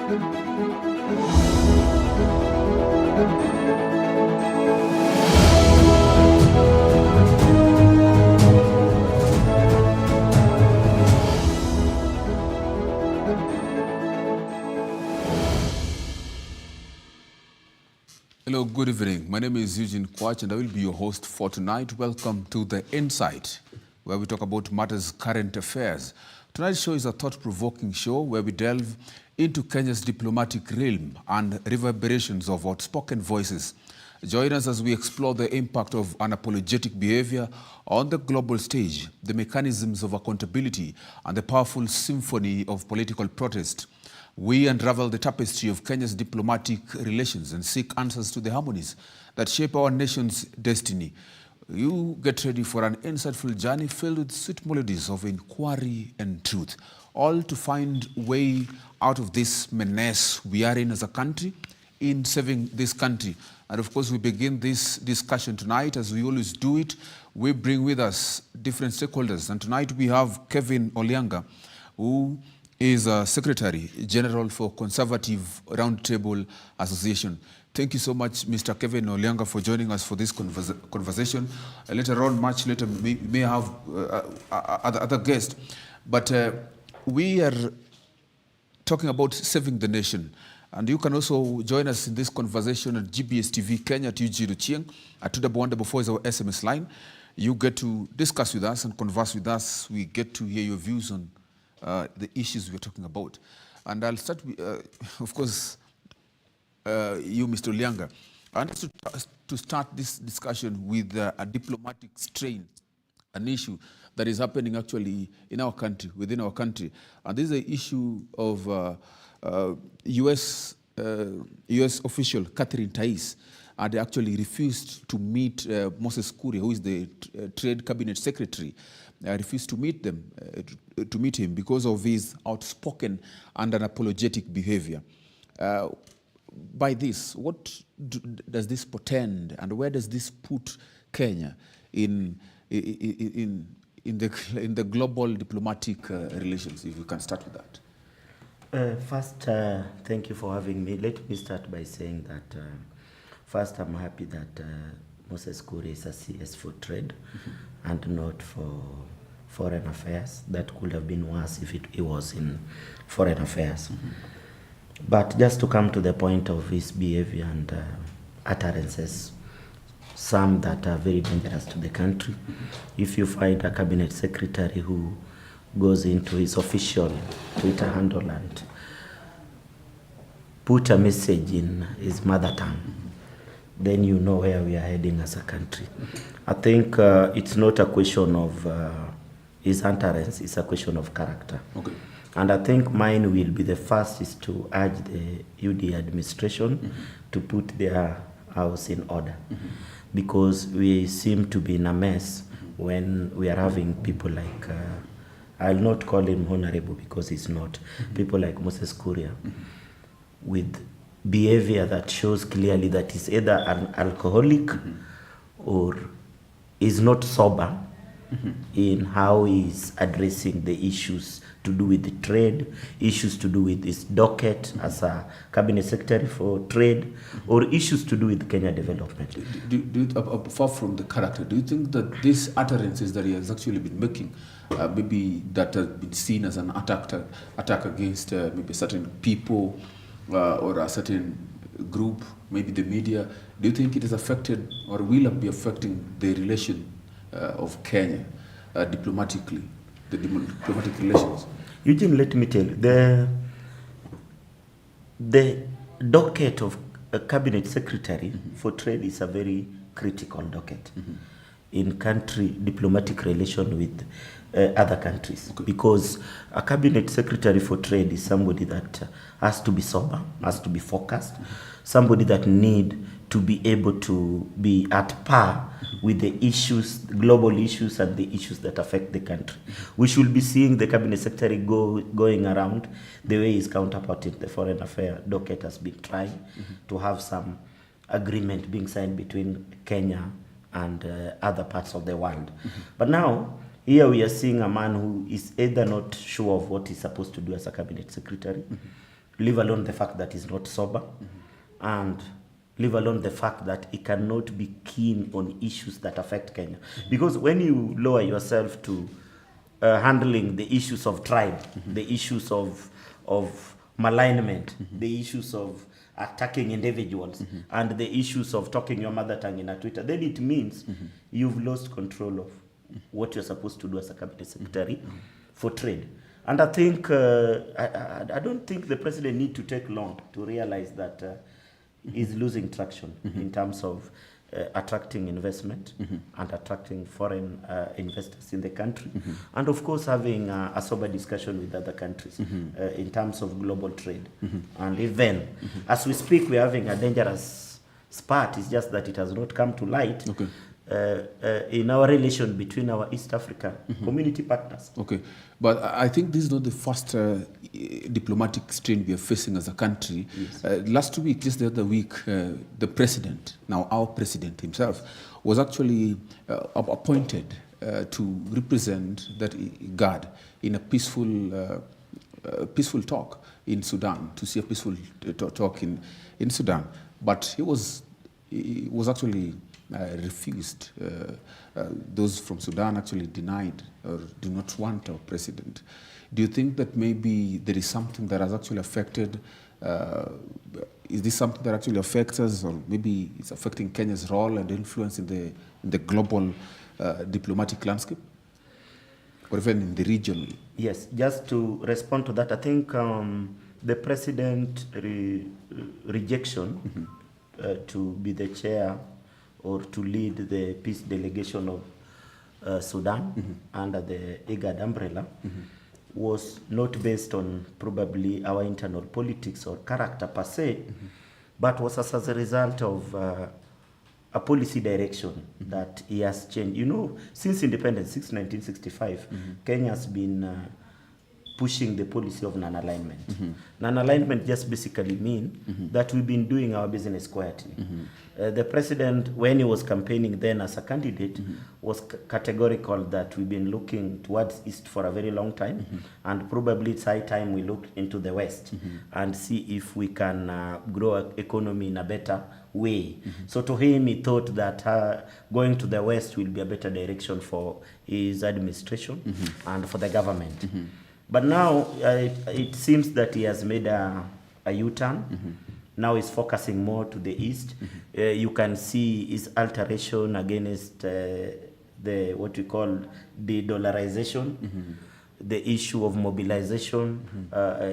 Hello, good evening. My name is Eugene Kwach and I will be your host for tonight. Welcome to The Insight, where we talk about matters current affairs. Tonight's show is a thought-provoking show where we delve into Kenya's diplomatic realm and reverberations of outspoken voices. Join us as we explore the impact of unapologetic behavior on the global stage, the mechanisms of accountability, and the powerful symphony of political protest. We unravel the tapestry of Kenya's diplomatic relations and seek answers to the harmonies that shape our nation's destiny. You get ready for an insightful journey filled with sweet melodies of inquiry and truth, all to find way out of this menace we are in as a country, in saving this country. And of course, we begin this discussion tonight, as we always do it. We bring with us different stakeholders. And tonight we have Kevin Olianga, who is Secretary General for Conservative Roundtable Association. Thank you so much, Mr. Kevin Olianga, for joining us for this conversation. Later on, much later, we may have other guests. But we are talking about saving the nation. And you can also join us in this conversation at GBS TV Kenya at UG Luchieng. At 2144 is our SMS line. You get to discuss with us and converse with us. We get to hear your views on the issues we're talking about. And I'll start with, of course, you, Mr. Olianga. I want to start this discussion with a diplomatic strain, an issue that is happening actually in our country, within our country. And this is the issue of US official Catherine Tai, and they actually refused to meet Moses Kuria, who is the Trade Cabinet Secretary. Refused to meet him because of his outspoken and unapologetic behavior. By this, what does this portend, and where does this put Kenya in the global diplomatic relations? If you can start with that. First, thank you for having me. Let me start by saying that first, I'm happy that Moses Kuria is a CS for trade and not for foreign affairs. That could have been worse if it was in foreign affairs. But just to come to the point of his behavior and utterances, some that are very dangerous to the country. If you find a cabinet secretary who goes into his official Twitter handle and put a message in his mother tongue, then you know where we are heading as a country. I think it's not a question of his utterance, it's a question of character. Okay. And I think mine will be the first is to urge the UD administration to put their house in order, because we seem to be in a mess when we are having people like, I'll not call him honorable because he's not, people like Moses Kuria, with behavior that shows clearly that he's either an alcoholic or is not sober in how he's addressing the issues to do with the trade, issues to do with his docket as a cabinet secretary for trade, or issues to do with Kenya development. Apart from the character, do you think that these utterances that he has actually been making, maybe that have been seen as an attack against maybe certain people or a certain group, maybe the media, do you think it has affected or will be affecting the relation of Kenya diplomatically, the diplomatic relations? Eugene, let me tell you, the docket of a cabinet secretary for trade is a very critical docket in country diplomatic relation with other countries. Okay. Because a cabinet secretary for trade is somebody that has to be sober, has to be focused, somebody that need to be able to be at par with the issues, global issues and the issues that affect the country. We should be seeing the cabinet secretary going around the way his counterpart in the foreign affairs docket has been trying to have some agreement being signed between Kenya and other parts of the world. But now, here we are seeing a man who is either not sure of what he's supposed to do as a cabinet secretary, leave alone the fact that he's not sober, and leave alone the fact that he cannot be keen on issues that affect Kenya. Because when you lower yourself to handling the issues of tribe, the issues of malignment, the issues of attacking individuals, and the issues of talking your mother tongue in a Twitter, then it means you've lost control of what you're supposed to do as a cabinet secretary for trade. And I think, I don't think the president need to take long to realize that he's losing traction in terms of attracting investment and attracting foreign investors in the country, and of course having a sober discussion with other countries in terms of global trade. And even as we speak, we're having a dangerous spat. It's just that it has not come to light. Okay. In our relation between our East Africa community partners. Okay, but I think this is not the first diplomatic strain we are facing as a country. Yes. Last week, just the other week, the president, now our president himself, was actually appointed to represent that IGAD in a peaceful talk in Sudan, to see a peaceful talk in Sudan. But he was actually refused. Those from Sudan actually denied or do not want our president. Do you think that maybe there is something that has actually affected, is this something that actually affects us, or maybe it's affecting Kenya's role and influence in the global diplomatic landscape, or even in the region? Yes, just to respond to that, I think the president rejection to be the chair or to lead the peace delegation of Sudan under the IGAD umbrella was not based on probably our internal politics or character per se, but was as a result of a policy direction that he has changed. You know, since independence, since 1965, Kenya has been pushing the policy of non-alignment. Non-alignment just basically mean that we've been doing our business quietly. The president, when he was campaigning then as a candidate, was categorical that we've been looking towards East for a very long time, and probably it's high time we look into the West and see if we can grow our economy in a better way. So to him, he thought that going to the West will be a better direction for his administration and for the government. But now it seems that he has made a U-turn. Now he's focusing more to the east. You can see his alteration against the what we call de-dollarization, the issue of mobilization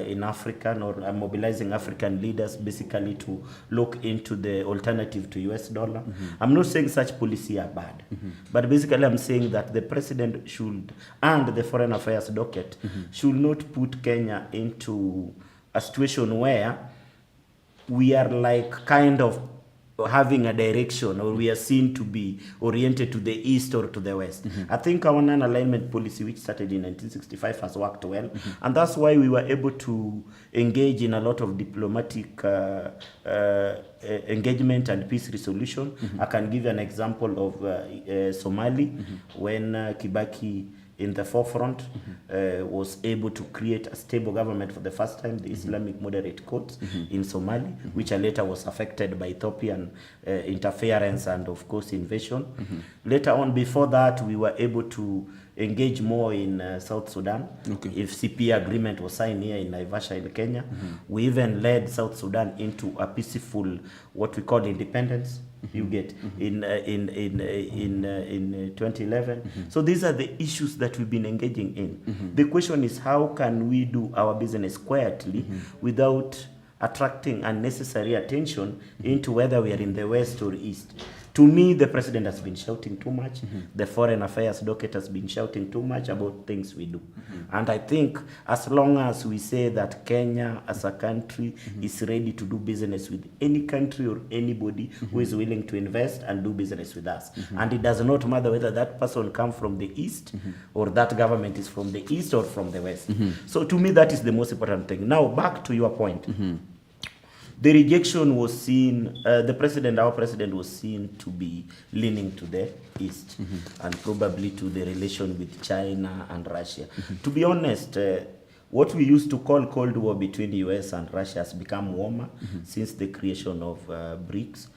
in Africa, or mobilizing African leaders basically to look into the alternative to US dollar. I'm not saying such policy are bad, but basically I'm saying that the president should, and the foreign affairs docket, should not put Kenya into a situation where we are like kind of having a direction, or we are seen to be oriented to the east or to the west. I think our non-alignment policy, which started in 1965, has worked well, and that's why we were able to engage in a lot of diplomatic engagement and peace resolution. I can give you an example of Somali, when Kibaki in the forefront was able to create a stable government for the first time, the Islamic moderate courts in Somali, which later was affected by Ethiopian interference and of course invasion. Later on, before that, we were able to engage more in South Sudan. If CP agreement was signed here in Naivasha in Kenya, we even led South Sudan into a peaceful, what we call independence. You get in 2011. So these are the issues that we've been engaging in. The question is, how can we do our business quietly without attracting unnecessary attention into whether we are in the west or east? To me, the president has been shouting too much. The foreign affairs docket has been shouting too much about things we do. And I think as long as we say that Kenya as a country is ready to do business with any country or anybody who is willing to invest and do business with us. And it does not matter whether that person comes from the east or that government is from the east or from the west. So to me, that is the most important thing. Now, back to your point. The rejection was seen, our president was seen to be leaning to the east and probably to the relation with China and Russia. To be honest, what we used to call Cold War between US and Russia has become warmer since the creation of BRICS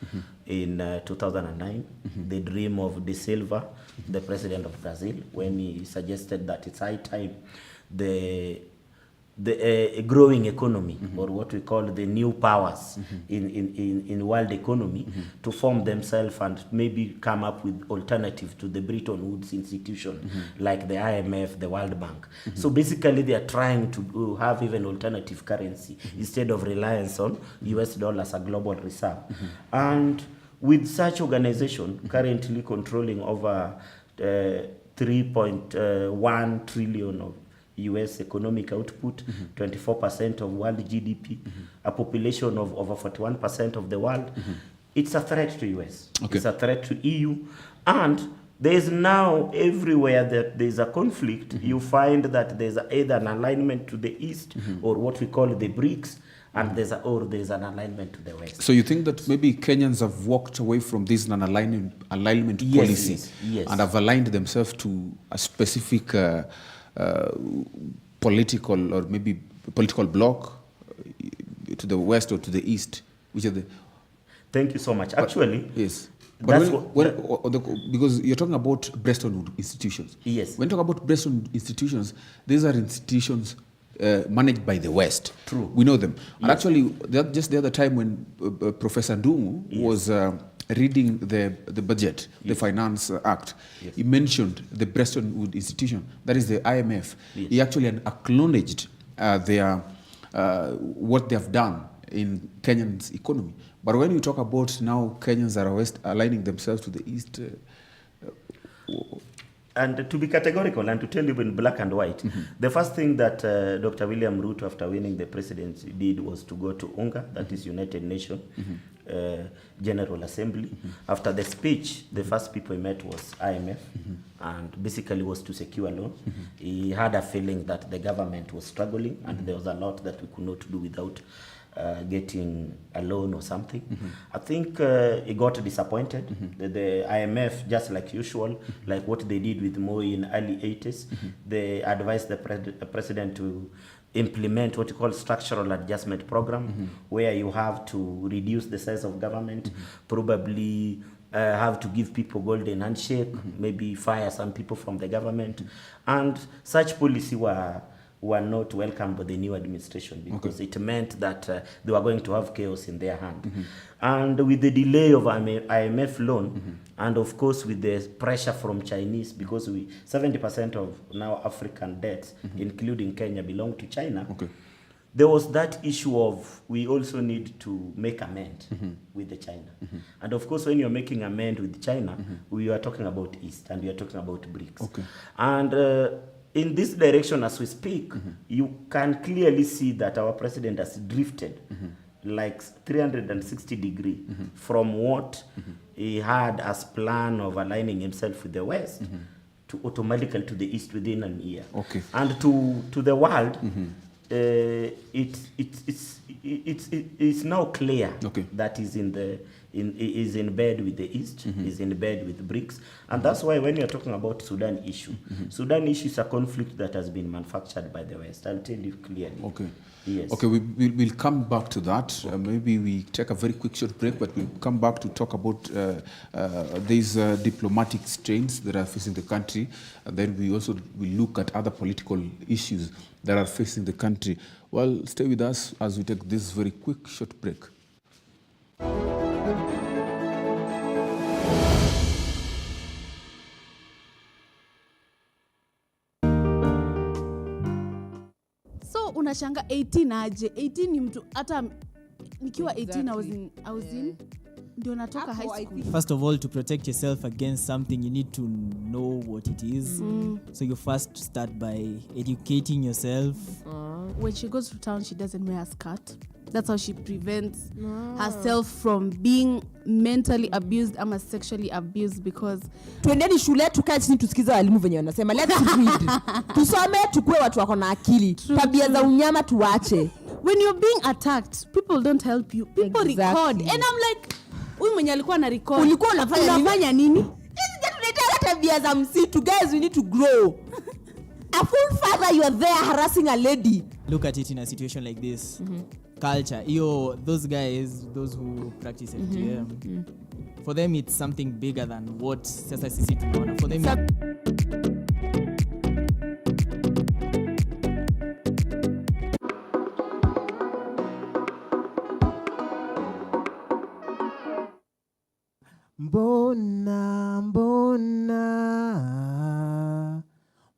in 2009. The dream of De Silva, the president of Brazil, when he suggested that it's high time the growing economy, or what we call the new powers in world economy, to form themselves and maybe come up with alternative to the Bretton Woods institution, like the IMF, the World Bank. So basically they are trying to have even alternative currency instead of reliance on US dollars, a global reserve. And with such organization currently controlling over 3.1 trillion of US economic output, 24% of world GDP, a population of over 41% of the world, it's a threat to US. Okay. It's a threat to EU. And there is now everywhere that there is a conflict, you find that there's either an alignment to the East or what we call the BRICS, and there's an alignment to the West. So you think that maybe Kenyans have walked away from this alignment Yes, policy yes. and have aligned themselves to a specific political or maybe political bloc to the west or to the east, which are the... Thank you so much. Actually, Yes. That's Because you're talking about Bretton Woods institutions. Yes. When you talk about Bretton Woods institutions, these are institutions managed by the West. True. We know them. And actually, just the other time when Professor Ndung'u was reading the budget, the Finance Act, he mentioned the Bretton Woods institution, that is the IMF. He actually acknowledged what they have done in Kenyan's economy. But when you talk about now Kenyans are west aligning themselves to the East... and to be categorical and to tell you in black and white, the first thing that Dr. William Ruto, after winning the presidency, did was to go to UNGA, that is United Nations General Assembly. After the speech, the first people he met was IMF, and basically was to secure loan. He had a feeling that the government was struggling, and there was a lot that we could not do without getting a loan or something. I think he got disappointed. The IMF, just like usual, like what they did with Moi in early 80s, they advised the president to implement what you call structural adjustment program, where you have to reduce the size of government, probably have to give people golden handshake, maybe fire some people from the government. And such policy were not welcomed by the new administration, because it meant that they were going to have chaos in their hand. And with the delay of IMF loan, and of course with the pressure from Chinese, because 70% of now African debts, including Kenya, belong to China, there was that issue of we also need to make amend with the China. And of course, when you're making amend with China, we are talking about East, and we are talking about BRICS. And in this direction, as we speak, you can clearly see that our president has drifted like 360 degrees from what he had as plan of aligning himself with the West to automatically to the East within an year. And to the world, it's now clear that is is in bed with the East, is in bed with BRICS. And that's why when you're talking about Sudan issue, Sudan issue is a conflict that has been manufactured by the West. I'll tell you clearly. Yes. We'll come back to that. Maybe we take a very quick short break, but we'll come back to talk about these diplomatic strains that are facing the country. And then we also will look at other political issues that are facing the country. Well, stay with us as we take this very quick short break. So unashanga 18 aje? 18 ni mtu hata nikiwa 18 I was in ndio natoka high school. First of all, to protect yourself against something, you need to know what it is. So you first start by educating yourself. When she goes to town, she doesn't wear a skirt. That's how she prevents herself from being mentally abused ama sexually abused, because tuendeni shule tukae chini tusikize walimu venye wanasema. Let's read. Tusome tukue watu wako na akili. Tabia za unyama tuache. When you're being attacked, people don't help you. People record. And I'm like, huyu mwenye alikuwa na record. Ulikuwa unafanya nini? Hizi tunaleta tabia za msitu. Guys, we need to grow. A full father, you are there harassing a lady. Look at it in a situation like this. Culture. Those guys, those who practice FGM, for them it's something bigger than what sasa sisi tunaona. For them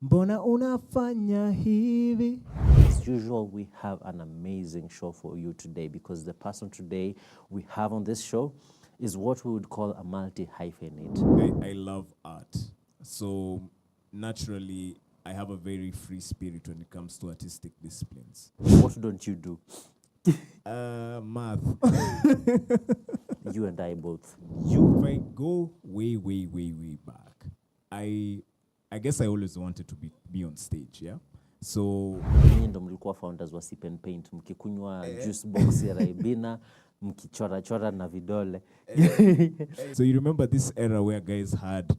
Mbona unafanya hivi? As usual, we have an amazing show for you today because the person today we have on this show is what we would call a multi-hyphenate. I love art. So naturally, I have a very free spirit when it comes to artistic disciplines. What don't you do? Math. You and I both. If I go way back, I guess I always wanted to be on stage, yeah? So Nyinyi ndo mlikuwa founders wa Sip and Paint, mkikunywa juice box ya Raibina, mkichora na vidole. So you remember this era where guys had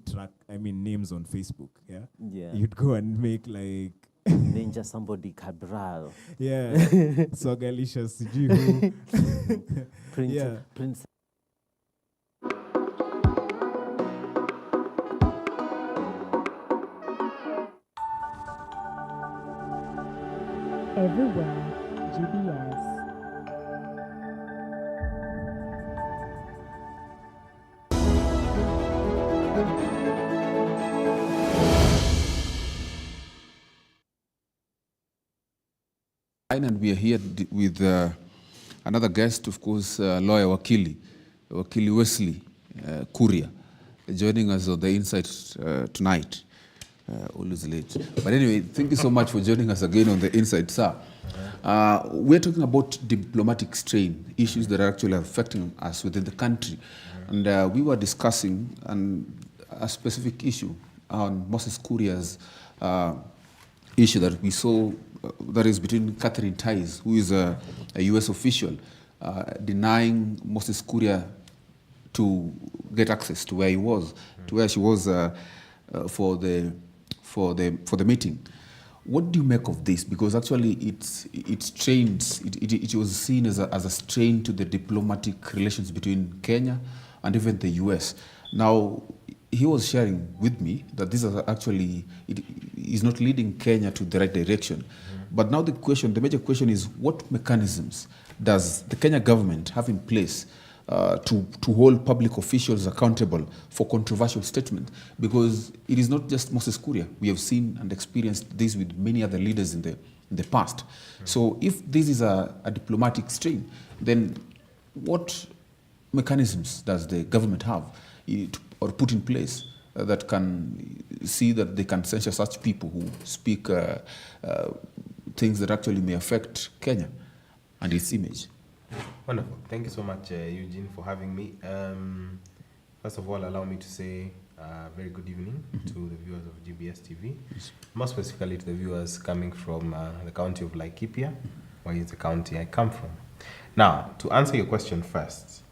names on Facebook, yeah? Yeah. You'd go and make like Ninja somebody Cabral. yeah, Swagalicious, sijui who. Prince. Everywhere GBS. And we are here with another guest, of course, lawyer Wakili Wesley Kuria, joining us on the Insight tonight. Always late. But anyway, thank you so much for joining us again on the Insight, sir. We're talking about diplomatic strain, issues that are actually affecting us within the country. And we were discussing a specific issue on Moses Kuria's issue that we saw that is between Catherine Tais, who is a US official, denying Moses Kuria to get access to where he was, to where she was for the meeting. What do you make of this? Because actually it was seen as a strain to the diplomatic relations between Kenya and even the US. Now, he was sharing with me that this is actually, it is not leading Kenya to the right direction. But now the major question is, what mechanisms does the Kenya government have in place to hold public officials accountable for controversial statements? Because it is not just Moses Kuria. We have seen and experienced this with many other leaders in the past. So if this is a diplomatic strain, then what mechanisms does the government have or put in place that can see that they can censure such people who speak things that actually may affect Kenya and its image? Wonderful. Thank you so much, Eugene, for having me. First of all, allow me to say very good evening to the viewers of GBS TV, more specifically to the viewers coming from the county of Laikipia, where is the county I come from. Now, to answer your question first,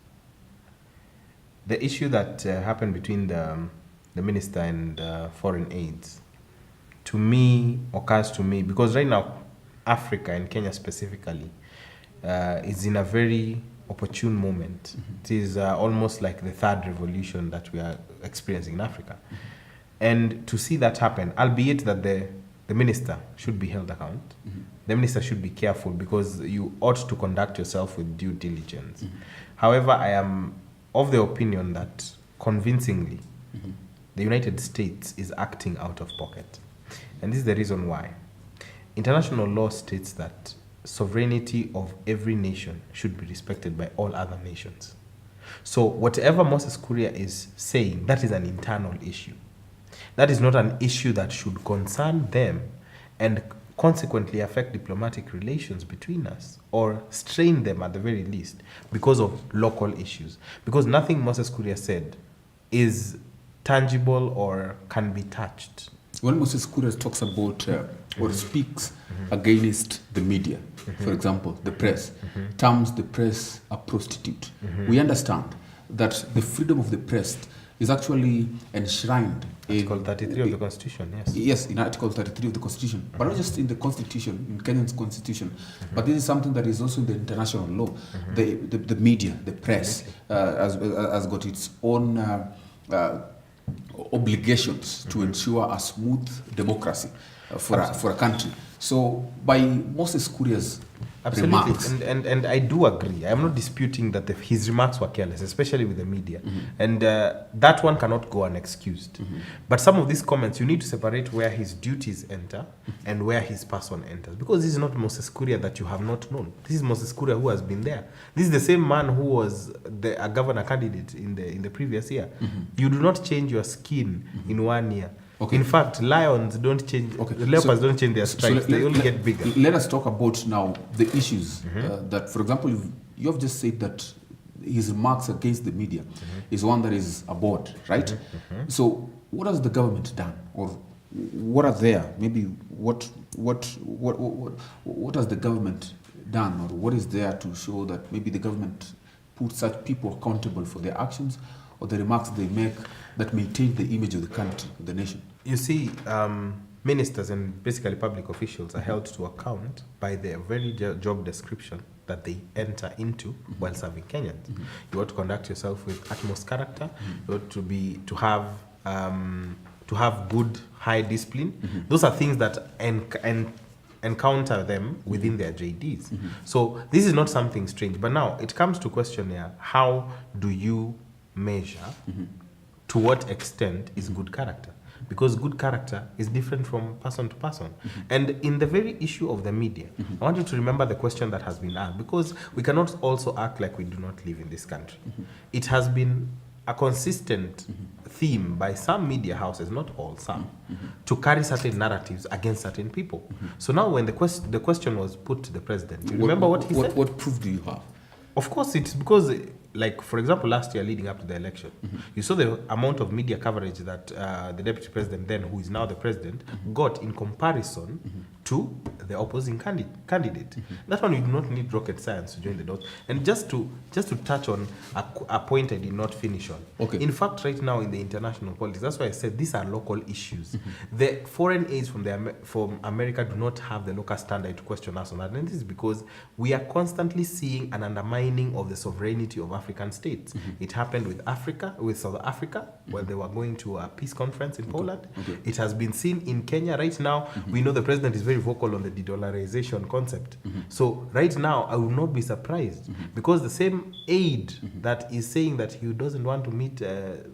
the issue that happened between the minister and foreign aids, to me, occurs to me, because right now, Africa and Kenya specifically, is in a very opportune moment. It is almost like the third revolution that we are experiencing in Africa. And to see that happen, albeit that the minister should be held account, the minister should be careful because you ought to conduct yourself with due diligence. However, I am of the opinion that convincingly, the United States is acting out of pocket. And this is the reason why. International law states that sovereignty of every nation should be respected by all other nations. So whatever Moses Kuria is saying, that is an internal issue. That is not an issue that should concern them and consequently affect diplomatic relations between us or strain them at the very least because of local issues. Because nothing Moses Kuria said is tangible or can be touched. When Moses Kuria talks about or speaks against the media, for example, the press, terms the press a prostitute, we understand that the freedom of the press is actually enshrined Article 33 of the Constitution, yes. Yes, in Article 33 of the Constitution, but not just in the Constitution, in Kenyan's Constitution, but this is something that is also in the international law. The media, the press, has got its own obligations to ensure a smooth democracy for a country. So, by Moses Kuria's remarks, and I do agree. I'm not disputing that his remarks were careless, especially with the media, and that one cannot go unexcused. But some of these comments, you need to separate where his duties enter and where his person enters, because this is not Moses Kuria that you have not known. This is Moses Kuria who has been there. This is the same man who was a governor candidate in the previous year. You do not change your skin in 1 year. Okay. In fact, lions don't change. Okay. The leopards don't change their stripes. They only get bigger. Let us talk about now the issues that, for example, you have just said that his remarks against the media is one that is abhorred, right? So, what has the government done, or what are there? Maybe what has the government done, or what is there to show that maybe the government put such people accountable for their actions or the remarks they make that may change the image of the country, the nation? You see, ministers and basically public officials are held to account by their very job description that they enter into while serving Kenyans. You ought to conduct yourself with utmost character. You ought to have good, high discipline. Those are things that encounter them within their JDs. So this is not something strange. But now it comes to question here: how do you measure to what extent is good character? Because good character is different from person to person. And in the very issue of the media, I want you to remember the question that has been asked, because we cannot also act like we do not live in this country. It has been a consistent theme by some media houses, not all, some, to carry certain narratives against certain people. So now when the question was put to the president, you remember what he said? What proof do you have? Of course, it's because, like, for example, last year leading up to the election, you saw the amount of media coverage that the deputy president then, who is now the president, got in comparison to the opposing candidate. That one, you do not need rocket science to join the dots. And just to touch on a point I did not finish on. Okay. In fact, right now in the international politics, that's why I said these are local issues. The foreign aids from America do not have the local standard to question us on that. And this is because we are constantly seeing an undermining of the sovereignty of African states. It happened with South Africa, where they were going to a peace conference in Poland. It has been seen in Kenya right now. We know the president is very vocal on the de-dollarization concept. So right now, I will not be surprised, because the same aide that is saying that he doesn't want to meet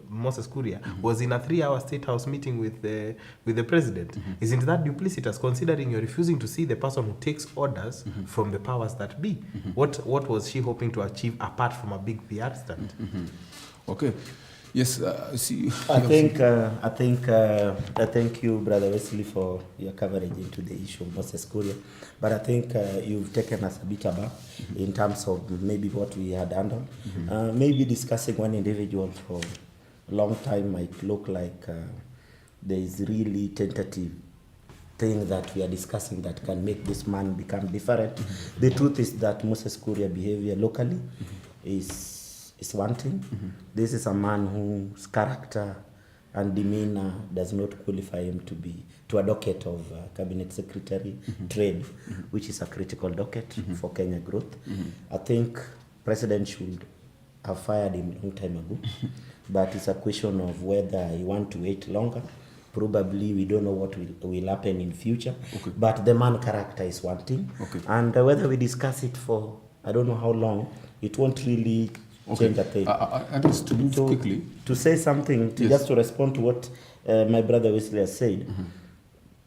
Moses Kuria was in a 3-hour State House meeting with the president. Isn't that duplicitous, considering you're refusing to see the person who takes orders from the powers that be? What was she hoping to achieve apart from a big PR stunt? Okay. Yes, see. I thank you, Brother Wesley, for your coverage into the issue of Moses Kuria. But I think you've taken us a bit aback in terms of maybe what we had handled. Maybe discussing one individual for a long time might look like there is really tentative thing that we are discussing that can make this man become different. The truth is that Moses Kuria behavior locally is wanting. This is a man whose character and demeanor does not qualify him to a docket of Cabinet Secretary Trade, which is a critical docket for Kenya growth. I think President should have fired him a long time ago, but it's a question of whether he want to wait longer. Probably we don't know what will happen in future, but the man character is wanting. And whether we discuss it for I don't know how long, it won't really change a thing. And just to move quickly. To say something, just to respond to what my brother Wesley has said,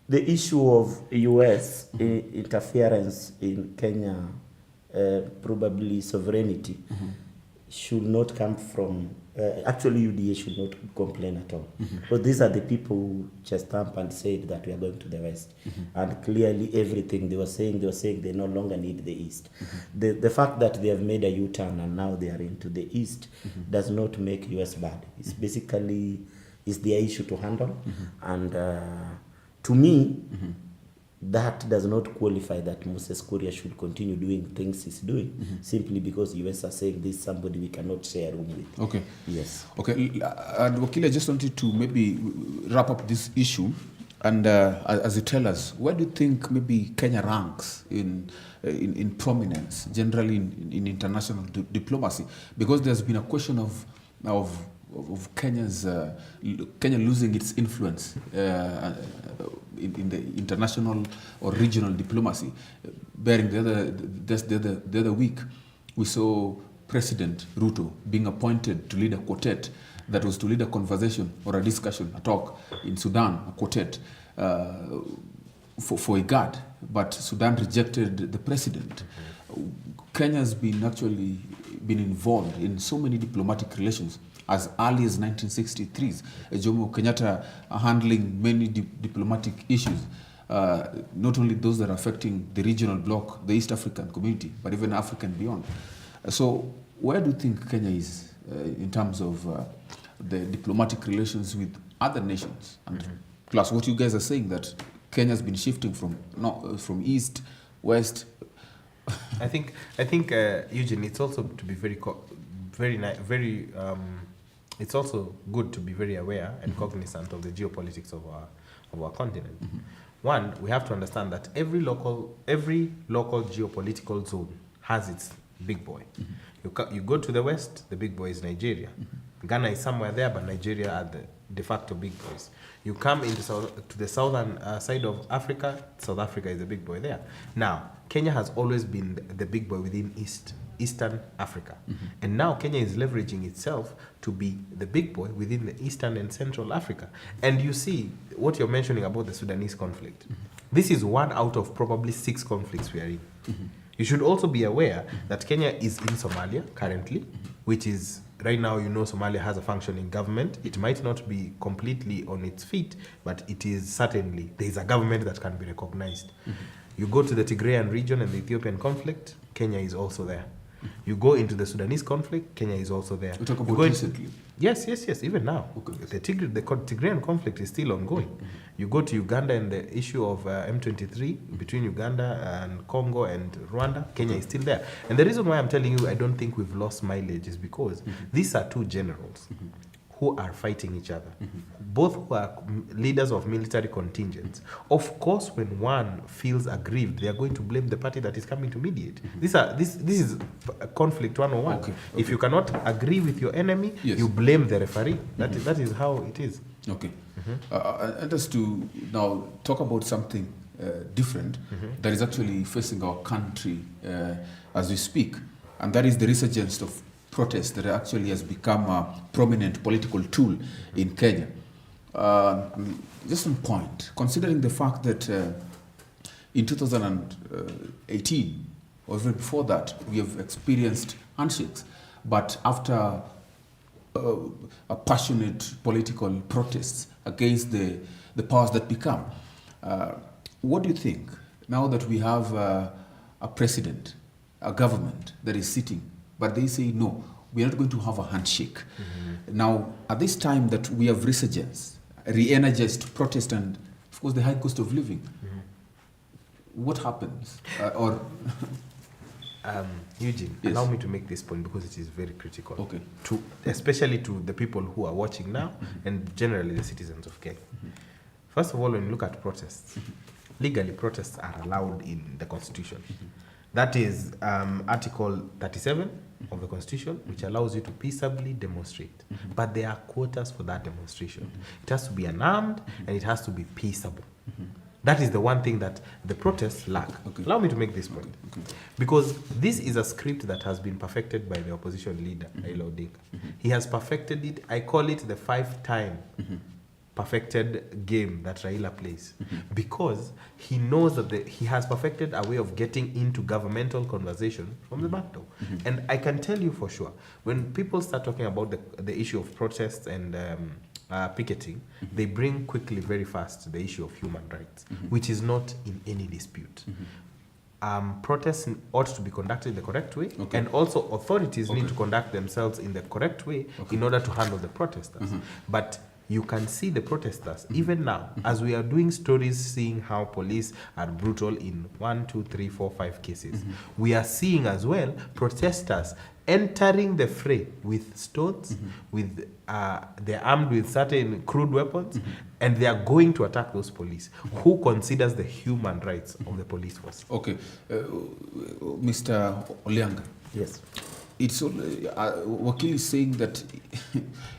the issue of US interference in Kenya, probably sovereignty, should not come from, actually UDA should not complain at all. But these are the people who just stamp and said that we are going to the West. And clearly everything they were saying they no longer need the East. The fact that they have made a U-turn and now they are into the East does not make US bad. It's basically, it's their issue to handle. And to me, that does not qualify that Moses Kuria should continue doing things he's doing simply because US are saying this is somebody we cannot share a room with. Okay. Yes. Okay. And Wakili, I just wanted to maybe wrap up this issue. And as you tell us, where do you think maybe Kenya ranks in prominence, generally in international diplomacy? Because there's been a question of Kenya's Kenya losing its influence in the international or regional diplomacy. Bearing the other week, we saw President Ruto being appointed to lead a quartet that was to lead a conversation or a discussion, a talk in Sudan, a quartet for IGAD, but Sudan rejected the president. Kenya's been involved in so many diplomatic relations as early as 1963. Jomo Kenyatta handling many diplomatic issues, not only those that are affecting the regional bloc, the East African community, but even Africa and beyond. So where do you think Kenya is in terms of the diplomatic relations with other nations? And plus what you guys are saying, that Kenya's been shifting from east, west. I think Eugene, it's also to be it's also good to be very aware and cognizant of the geopolitics of our continent. One, we have to understand that every local geopolitical zone has its big boy. You go to the west, the big boy is Nigeria. Ghana is somewhere there, but Nigeria are the de facto big boys. You come into to the southern side of Africa, South Africa is the big boy there. Now, Kenya has always been the big boy within Eastern Africa. And now Kenya is leveraging itself to be the big boy within the Eastern and Central Africa. And you see what you're mentioning about the Sudanese conflict. This is one out of probably 6 conflicts we are in. You should also be aware that Kenya is in Somalia currently, which is, right now, Somalia has a functioning government. It might not be completely on its feet, but it is certainly, there is a government that can be recognized. You go to the Tigrayan region and the Ethiopian conflict, Kenya is also there. You go into the Sudanese conflict, Kenya is also there. We talk about recently. Yes, even now. Okay. The Tigrayan conflict is still ongoing. You go to Uganda and the issue of M23 between Uganda and Congo and Rwanda, Kenya is still there. And the reason why I'm telling you I don't think we've lost mileage is because these are 2 generals who are fighting each other. Both who are leaders of military contingents. Of course, when one feels aggrieved, they are going to blame the party that is coming to mediate. This is a conflict 101. Okay. If you cannot agree with your enemy, you blame the referee. That is how it is. Okay. And just to now talk about something different that is actually facing our country as we speak, and that is the resurgence of protest that actually has become a prominent political tool in Kenya. Just on point, considering the fact that in 2018, or even before that, we have experienced handshakes, but after a passionate political protests against the powers that become. What do you think, now that we have a president, a government that is sitting, but they say, no, we are not going to have a handshake. Now, at this time that we have resurgence, re-energized protest, and of course the high cost of living, what happens? Eugene, allow me to make this point because it is very critical. Okay. Especially to the people who are watching now and generally the citizens of Kenya. First of all, when you look at protests, legally protests are allowed in the Constitution. That is Article 37 of the Constitution, which allows you to peaceably demonstrate. But there are quotas for that demonstration. It has to be unarmed and it has to be peaceable. That is the one thing that the protests lack. Okay. Allow me to make this point. Because this is a script that has been perfected by the opposition leader, Raila Odinga. He has perfected it. I call it the 5-time perfected game that Raila plays. Because he knows that he has perfected a way of getting into governmental conversation from the back door. And I can tell you for sure, when people start talking about the issue of protests and picketing, they bring quickly, very fast, the issue of human rights, which is not in any dispute. Protests ought to be conducted the correct way, and also authorities need to conduct themselves in the correct way in order to handle the protesters. But you can see the protesters even now, as we are doing stories, seeing how police are brutal in 1, 2, 3, 4, 5 cases. We are seeing as well protesters entering the fray with stones, with they're armed with certain crude weapons, and they are going to attack those police. Who considers the human rights of the police force? Okay, Mr. Olianga. Yes. It's Wakil is saying that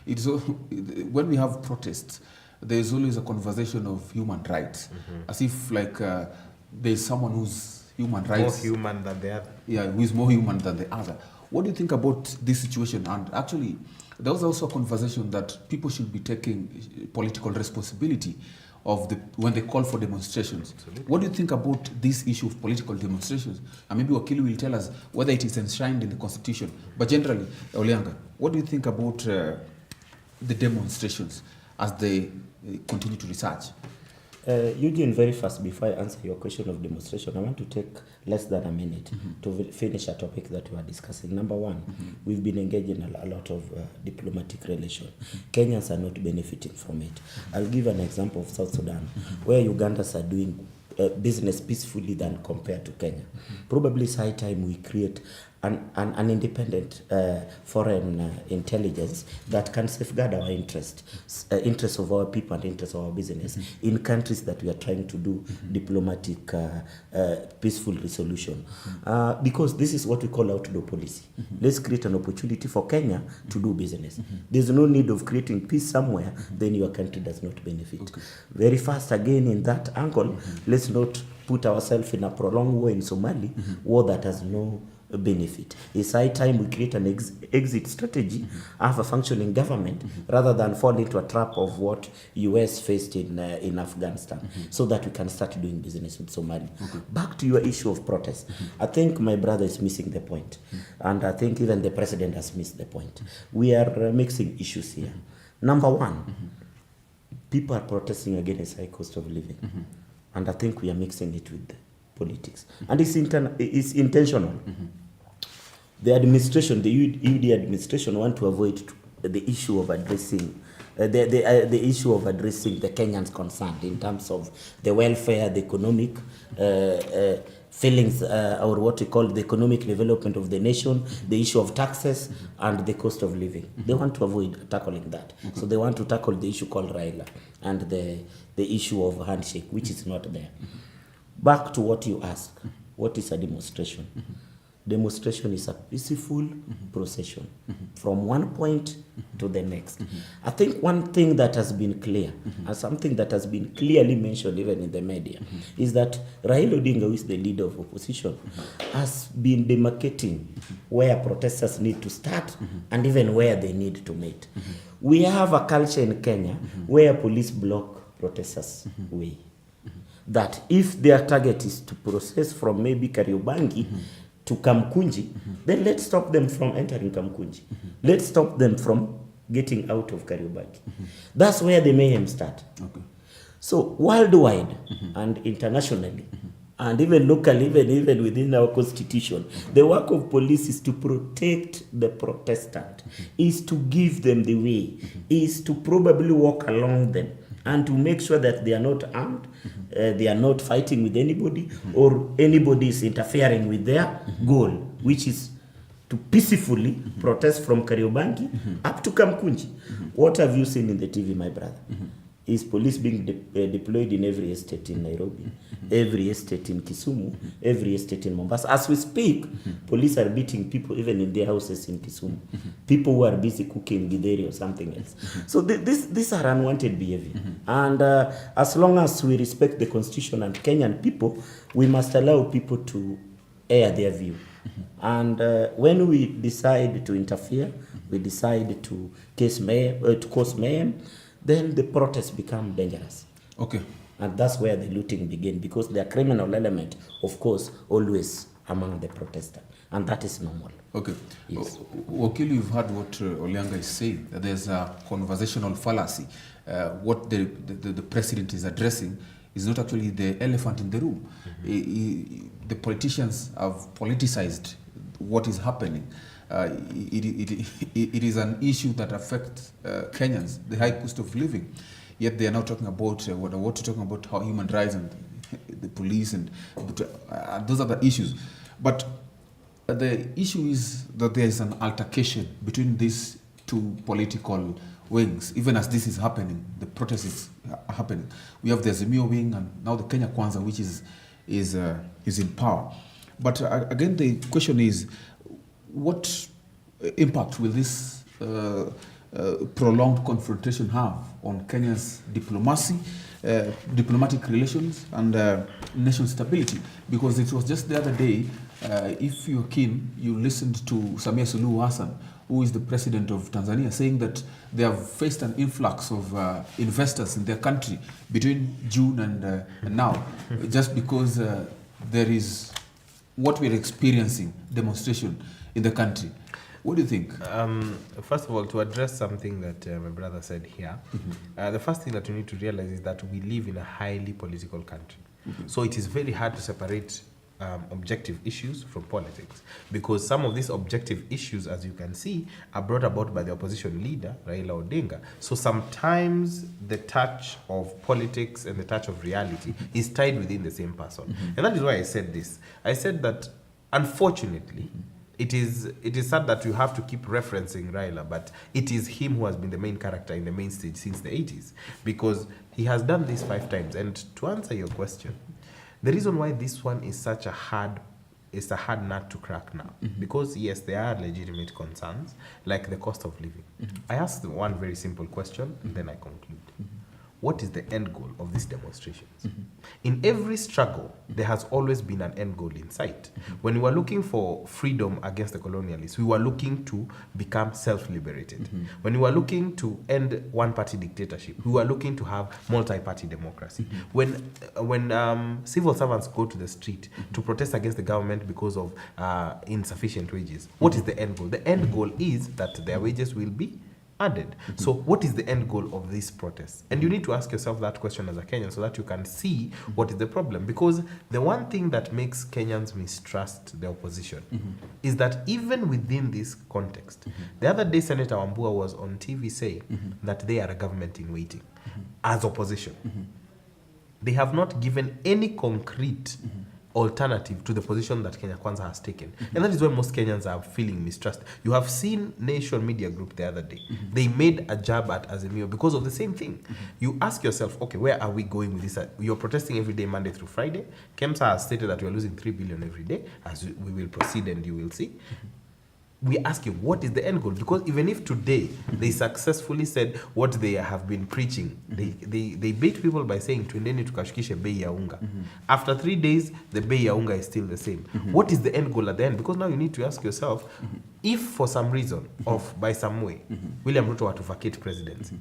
it's when we have protests, there is always a conversation of human rights, as if like there's someone whose human rights more human than the other. Yeah, who is more human than the other. What do you think about this situation? And actually, there was also a conversation that people should be taking political responsibility of when they call for demonstrations. Absolutely. What do you think about this issue of political demonstrations? And maybe Wakili will tell us whether it is enshrined in the Constitution. But generally, Olianga, what do you think about the demonstrations as they continue to research? Eugene, very fast, before I answer your question of demonstration, I want to take less than a minute to finish a topic that we are discussing. Number one, we've been engaged in a lot of diplomatic relations. Kenyans are not benefiting from it. I'll give an example of South Sudan, where Ugandans are doing business peacefully than compared to Kenya. Probably it's high time we create an independent foreign intelligence that can safeguard our interests of our people and interests of our business in countries that we are trying to do diplomatic peaceful resolution. Because this is what we call outdoor policy. Let's create an opportunity for Kenya to do business. There's no need of creating peace somewhere, then your country does not benefit. Okay. Very fast again in that angle, let's not put ourselves in a prolonged war in Somalia, war that has no benefit. It's high time we create an exit strategy, have a functioning government, rather than fall into a trap of what US faced in Afghanistan, so that we can start doing business with Somalia. Back to your issue of protest. I think my brother is missing the point, and I think even the president has missed the point. We are mixing issues here. Number one, people are protesting against high cost of living, and I think we are mixing it with politics, and it's intentional. The administration, the UD administration, want to avoid the issue of addressing the issue of addressing the Kenyans concerned in terms of the welfare, the economic feelings, or what we call the economic development of the nation, the issue of taxes, and the cost of living. They want to avoid tackling that. So they want to tackle the issue called Raila and the issue of handshake, which is not there. Back to what you asked, what is a demonstration? Demonstration is a peaceful procession from one point to the next. I think one thing that has been clear, and something that has been clearly mentioned even in the media, is that Raila Odinga, who is the leader of opposition, has been demarcating where protesters need to start and even where they need to meet. We have a culture in Kenya where police block protesters' way. That if their target is to process from maybe Kariobangi to Kamkunji, then let's stop them from entering Kamkunji. Let's stop them from getting out of Kariobangi. That's where the mayhem starts. Okay. So worldwide and internationally, and even locally, even within our constitution, the work of police is to protect the protestant, is to give them the way, is to probably walk along them, and to make sure that they are not armed, they are not fighting with anybody, or anybody is interfering with their goal, which is to peacefully protest from Kariobangi up to Kamkunji. What have you seen in the TV, my brother? Is police being deployed in every estate in Nairobi, every estate in Kisumu, every estate in Mombasa? As we speak, police are beating people even in their houses in Kisumu. People who are busy cooking githeri or something else. So these are unwanted behavior. And as long as we respect the constitution and Kenyan people, we must allow people to air their view. And when we decide to interfere, we decide to cause mayhem, then the protests become dangerous. Okay. And that's where the looting begins, because the criminal element, of course, always among the protesters. And that is normal. Okay. Yes. Wakili, you've heard what Olianga is saying, that there's a conversational fallacy. What the president is addressing is not actually the elephant in the room. The politicians have politicized what is happening. it is an issue that affects Kenyans, the high cost of living. Yet they are now talking about what you're talking about, how human rights and the police and those are the issues. But the issue is that there is an altercation between these two political wings. Even as this is happening, the protest is happening. We have the Azimio wing and now the Kenya Kwanza, which is in power. But again, the question is, what impact will this prolonged confrontation have on Kenya's diplomacy, diplomatic relations, and nation stability? Because it was just the other day, if you're keen, you listened to Samia Suluhu Hassan, who is the president of Tanzania, saying that they have faced an influx of investors in their country between June and now, just because there is what we're experiencing, demonstration in the country. What do you think? First of all, to address something that my brother said here, the first thing that you need to realize is that we live in a highly political country. So it is very hard to separate objective issues from politics, because some of these objective issues, as you can see, are brought about by the opposition leader, Raila Odinga. So sometimes the touch of politics and the touch of reality is tied within the same person. And that is why I said this. I said that, unfortunately, it is sad that you have to keep referencing Raila, but it is him who has been the main character in the main stage since the 80s, because he has done this 5 times. And to answer your question, the reason why this one is such a hard nut to crack now, because yes, there are legitimate concerns like the cost of living. I asked one very simple question, and then I conclude. What is the end goal of these demonstrations? In every struggle, there has always been an end goal in sight. When we were looking for freedom against the colonialists, we were looking to become self-liberated. When we were looking to end one-party dictatorship, we were looking to have multi-party democracy. When civil servants go to the street to protest against the government because of insufficient wages, what is the end goal? The end goal is that their wages will be added. So what is the end goal of this protest? And you need to ask yourself that question as a Kenyan so that you can see what is the problem. Because the one thing that makes Kenyans mistrust the opposition is that even within this context, the other day Senator Wambua was on TV saying that they are a government in waiting as opposition. They have not given any concrete alternative to the position that Kenya Kwanza has taken. And that is why most Kenyans are feeling mistrust. You have seen Nation Media Group the other day. They made a jab at Azimio because of the same thing. You ask yourself, okay, where are we going with this? You're protesting every day, Monday through Friday. KEMSA has stated that we are losing 3 billion every day, as we will proceed and you will see. We ask you, what is the end goal? Because even if today they successfully said what they have been preaching, they bait people by saying, twendeni tukashikishe bei ya unga. After 3 days, the bei ya unga is still the same. What is the end goal at the end? Because now you need to ask yourself, if for some reason, by some way, William Ruto were to vacate presidency,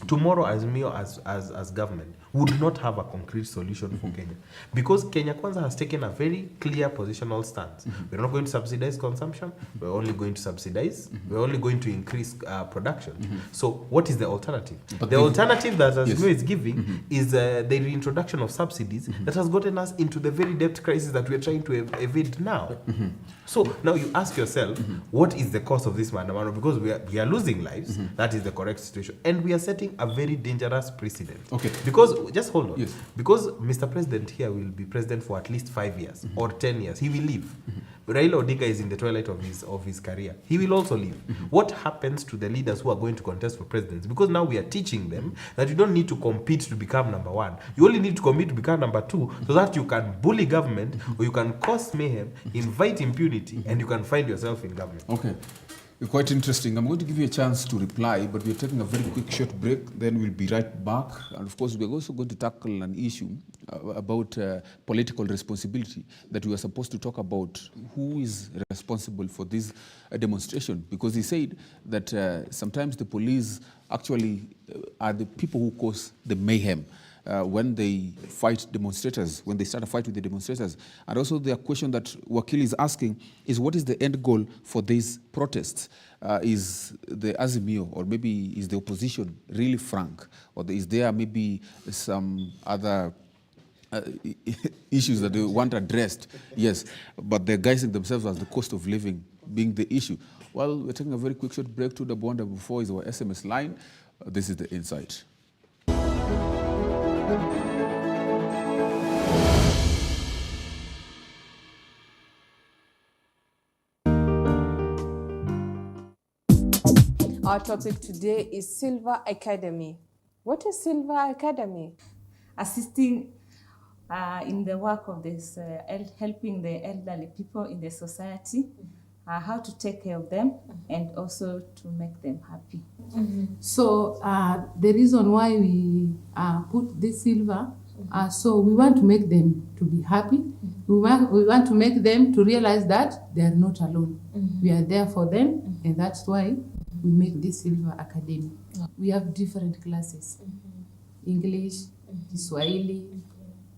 tomorrow Azimio as government would not have a concrete solution for Kenya. Because Kenya Kwanza has taken a very clear positional stance. We're not going to subsidize consumption, we're only going to subsidize, we're only going to increase production. So what is the alternative? But the alternative that Azimio is giving is the reintroduction of subsidies that has gotten us into the very debt crisis that we're trying to evade now. So now you ask yourself, what is the cause of this maandamano? Because we are losing lives, that is the correct situation. And we are setting a very dangerous precedent. Okay. Because, just hold on. Yes. Because Mr. President here will be president for at least 5 years or 10 years. He will leave. Raila Odinga is in the twilight of his career. He will also leave. What happens to the leaders who are going to contest for presidency? Because now we are teaching them that you don't need to compete to become number 1. You only need to compete to become number 2 so that you can bully government or you can cause mayhem, invite impunity, and you can find yourself in government. Okay. Quite interesting. I'm going to give you a chance to reply, but we're taking a very quick short break. Then we'll be right back. And of course, we're also going to tackle an issue about political responsibility that we are supposed to talk about. Who is responsible for this demonstration? Because he said that sometimes the police actually are the people who cause the mayhem. When they fight demonstrators, when they start a fight with the demonstrators. And also the question that Wakili is asking is, what is the end goal for these protests? Is the Azimio or maybe is the opposition really frank? Or is there maybe some other issues that they want addressed, yes, but they're guising themselves as the cost of living being the issue. Well, we're taking a very quick short break. 2144 is our SMS line. This is The Insight. Our topic today is Silver Academy. What is Silver Academy? Assisting in the work of this, helping the elderly people in the society, how to take care of them, and also to make them happy. So the reason why we put this silver, so we want to make them to be happy. We want to make them to realize that they are not alone. We are there for them, and that's why we make this Silver Academy. We have different classes: English, Kiswahili,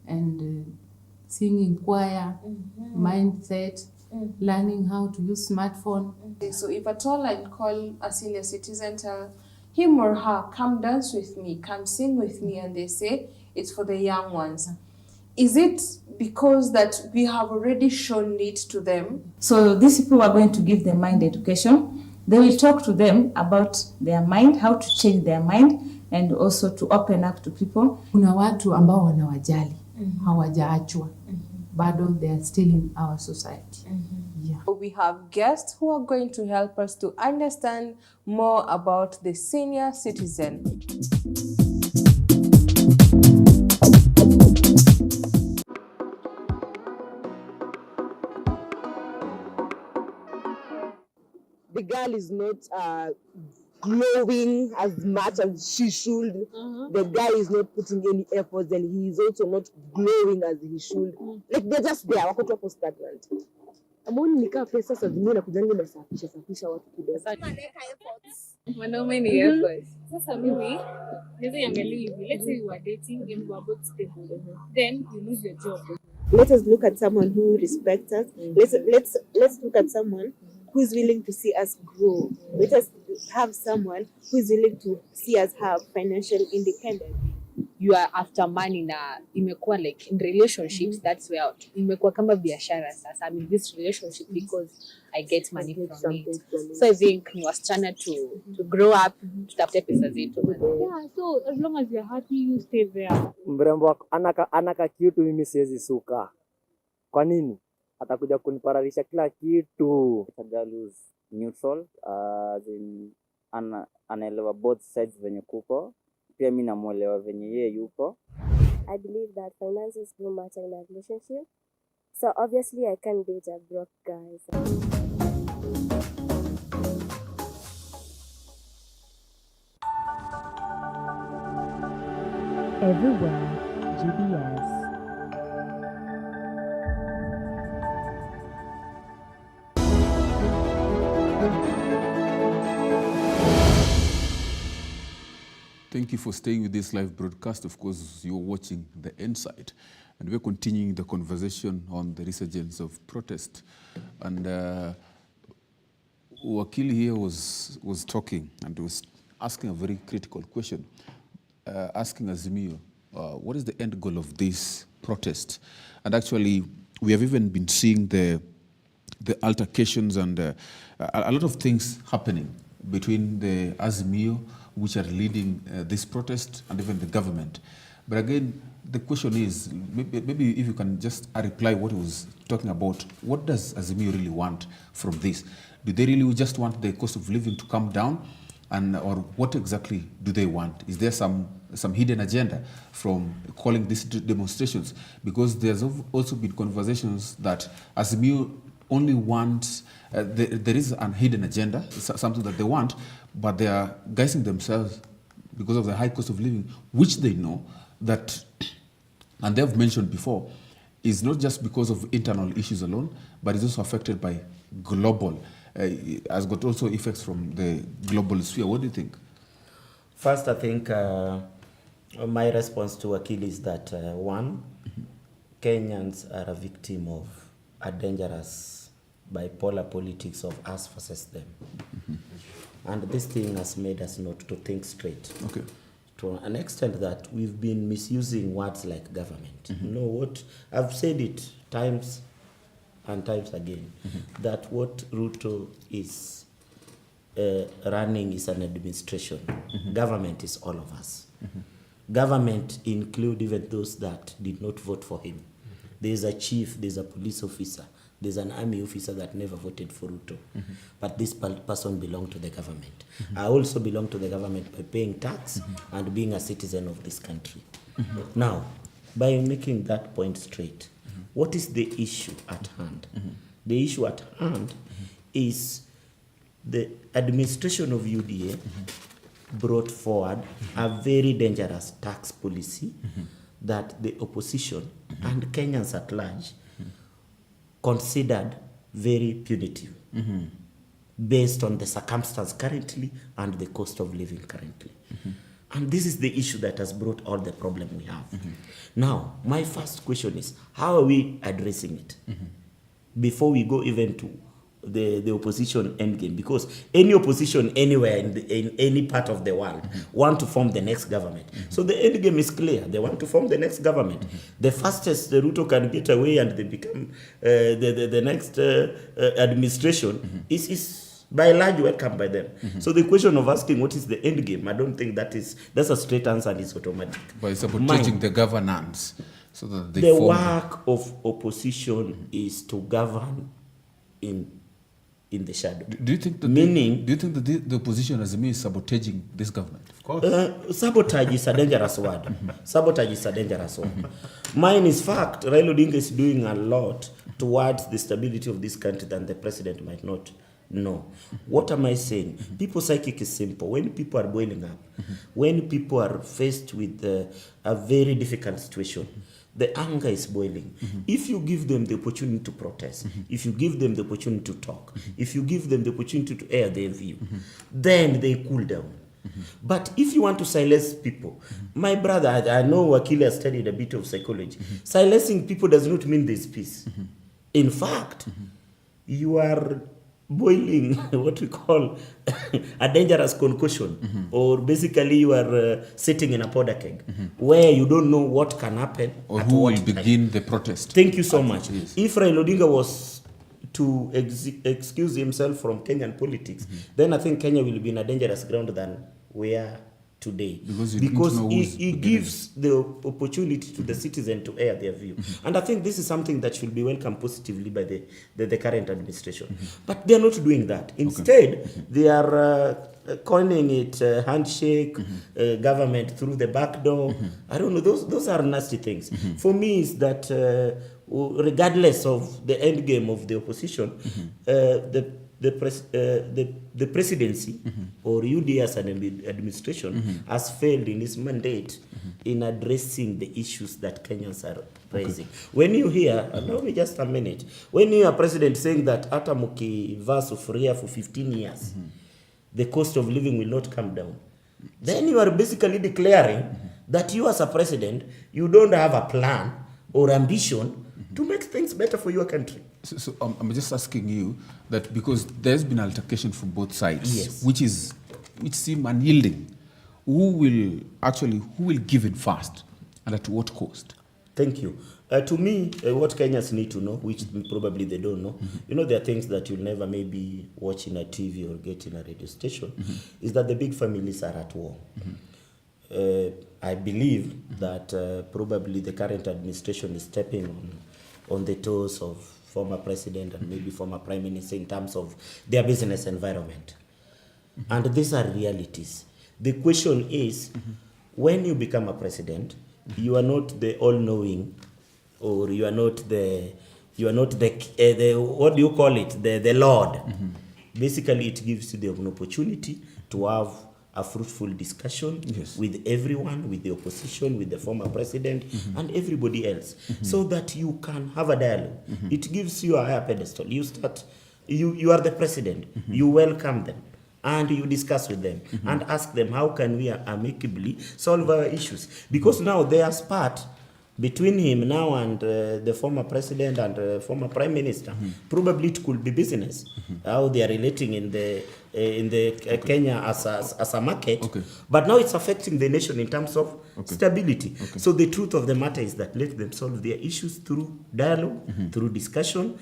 and singing choir, mindset, learning how to use smartphone. So if at all I'd call a senior citizen, tell him or her, come dance with me, come sing with me, and they say it's for the young ones. Is it because that we have already shown it to them? So these people are going to give them mind education. They will talk to them about their mind, how to change their mind, and also to open up to people. Kuna watu ambao wanawajali, hawajaachwa, bado they are still in our society. Yeah. We have guests who are going to help us to understand more about the senior citizen. The girl is not glowing as much as she should. The guy is not putting any efforts, and he is also not glowing as he should. Like they're just there, wako tu hapo stagnant. Amoni nikaa pesa sasa zingine na kujanga nasafisha watu kidogo. Mwanaume ni effort. Sasa mimi naweza iangalia hivi, let's say you are dating and you are both stable, then you lose your job. Let us look at someone who respects us. Let's look at someone who is willing to see us grow. Let us have someone who is willing to see us have financial independence. You are after money na imekuwa like in relationships, that's where imekuwa kama biashara sasa. I'm in this relationship because I get money from it. So I think ni wasichana to grow up, tutafute pesa zetu. Yeah, so as long as you're happy, you stay there. Mrembo anaka kitu, mimi siwezi suka. Kwa nini? Atakuja kunipararisha kila kitu. Girl is neutral, anaelewa both sides venye kuko. Pia mimi namuelewa venye yeye yuko. I believe that finances do matter in a relationship. So obviously I can't date a broke guy. Everywhere, GBS. Thank you for staying with this live broadcast. Of course, you're watching The Insight, and we're continuing the conversation on the resurgence of protest. And Wakili here was talking and was asking a very critical question, asking Azimio, what is the end goal of this protest? And actually, we have even been seeing the altercations and a lot of things happening between the Azimio, which are leading this protest, and even the government. But again, the question is, maybe if you can just reply what he was talking about, what does Azimio really want from this? Do they really just want the cost of living to come down? Or what exactly do they want? Is there some hidden agenda from calling these demonstrations? Because there's also been conversations that Azimio only wants, there is a hidden agenda, something that they want, but they are guising themselves because of the high cost of living, which they know that, and they've mentioned before, is not just because of internal issues alone, but is also affected by global, has got also effects from the global sphere. What do you think? First, I think my response to Akil is that one, Kenyans are a victim of a dangerous bipolar politics of us versus them. And this thing has made us not to think straight. Okay. to an extent that we've been misusing words like government. You know what? I've said it times and times again, that what Ruto is running is an administration. Government is all of us. Government include even those that did not vote for him. There's a chief, there's a police officer, there's an army officer that never voted for Ruto. But this person belonged to the government. I also belong to the government by paying tax and being a citizen of this country. Now, by making that point straight, what is the issue at hand? The issue at hand is the administration of UDA brought forward a very dangerous tax policy that the opposition and Kenyans at large considered very punitive based on the circumstance currently and the cost of living currently. And this is the issue that has brought all the problem we have. Now, my first question is, how are we addressing it? Before we go even to the opposition endgame, because any opposition anywhere in any part of the world want to form the next government. So the endgame is clear. They want to form the next government. The fastest the Ruto can get away and they become the next administration is by and large welcome by them. So the question of asking what is the end game, I don't think that's a straight answer and it's automatic. But it's about changing the governance so that they the form work of opposition is to govern in the shadow. Do you think that the opposition as me is sabotaging this government? Of course. Sabotage is a dangerous word. Sabotage is a dangerous word. Mine is fact. Raila Odinga is doing a lot towards the stability of this country than the president might not know. What am I saying? People's psychic is simple. When people are boiling up, when people are faced with a very difficult situation, the anger is boiling. If you give them the opportunity to protest, if you give them the opportunity to talk, if you give them the opportunity to air their view, then they cool down. But if you want to silence people, my brother, I know Wakili has studied a bit of psychology. Silencing people does not mean there's peace. In fact, you are boiling what we call a dangerous concoction, or basically you are sitting in a powder keg where you don't know what can happen or who will begin the protest. Thank you so much. If Raila Odinga was to excuse himself from Kenyan politics, then I think Kenya will be in a dangerous ground than we are today, because he gives the opportunity to the citizen to air their view. And I think this is something that should be welcomed positively by the current administration. But they are not doing that. Instead, they are coining it handshake, government through the back door. I don't know, those are nasty things. For me, is that regardless of the end game of the opposition, the presidency or UDA as an administration has failed in its mandate in addressing the issues that Kenyans are raising. When you hear, allow me just a minute, when you hear a president saying that hata mukivaa sufuria for 15 years, the cost of living will not come down, then you are basically declaring that you as a president, you don't have a plan or ambition to make things better for your country. So I'm just asking you that because there's been altercation from both sides, which seem unyielding. Who will give in first, and at what cost? Thank you. To me, what Kenyans need to know, which probably they don't know, you know, there are things that you'll never maybe watch in a TV or get in a radio station, is that the big families are at war. I believe that probably the current administration is stepping on the toes of former president and maybe former prime minister in terms of their business environment. And these are realities. The question is, when you become a president, you are not the all-knowing, or you are not the what do you call it, the Lord. Basically, it gives you an opportunity to have a fruitful discussion with everyone, with the opposition, with the former president, and everybody else, so that you can have a dialogue. It gives you a higher pedestal. You are the president. You welcome them, and you discuss with them, and ask them, how can we amicably solve our issues? Because now they are spat between him now and the former president and former prime minister. Probably it could be business, how they are relating in the Kenya as a market. But now it's affecting the nation in terms of stability. So the truth of the matter is that let them solve their issues through dialogue, through discussion,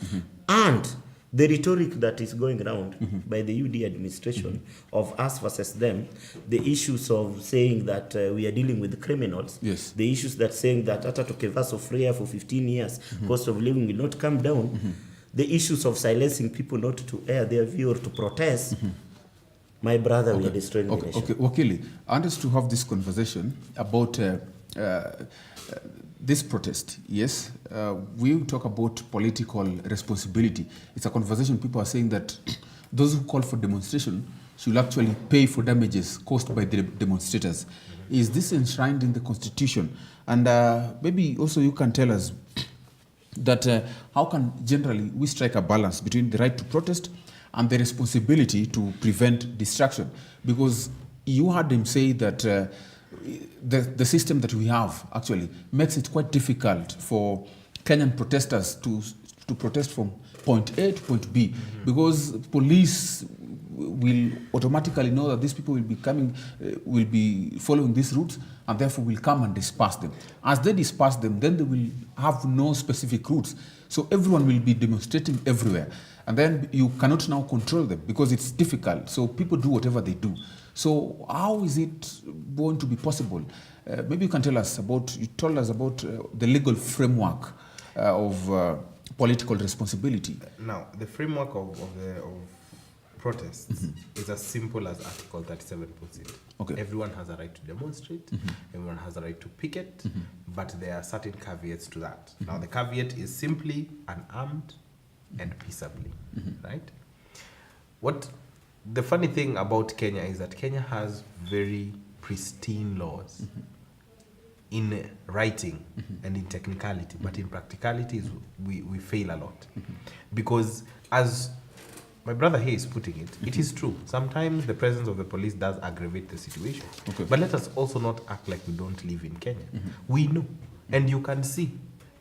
and the rhetoric that is going around by the UD administration of us versus them, the issues of saying that we are dealing with criminals, the issues that saying that after Tokevaso free for 15 years, cost of living will not come down, the issues of silencing people not to air their view or to protest. My brother, we are destroying the nation. Okay, Wakili, I want us to have this conversation about this protest. Yes, we talk about political responsibility. It's a conversation. People are saying that those who call for demonstration should actually pay for damages caused by the demonstrators. Is this enshrined in the Constitution? And maybe also you can tell us that how can generally we strike a balance between the right to protest and the responsibility to prevent distraction? Because you heard him say that the system that we have actually makes it quite difficult for Kenyan protesters to protest from point A to point B, because police will automatically know that these people will be coming, will be following these routes, and therefore will come and disperse them. As they disperse them, then they will have no specific routes. So everyone will be demonstrating everywhere. And then you cannot now control them because it's difficult. So people do whatever they do. So how is it going to be possible? Maybe you can tell us about, you told us about the legal framework of political responsibility. Now, the framework of protests is as simple as Article 37 puts it. Everyone has a right to demonstrate, everyone has a right to picket, but there are certain caveats to that. Now, the caveat is simply unarmed and peaceably, right? What the funny thing about Kenya is that Kenya has very pristine laws in writing and in technicality, but in practicality we fail a lot. Because as my brother here is putting it, it is true. Sometimes the presence of the police does aggravate the situation. But let us also not act like we don't live in Kenya. We know, and you can see.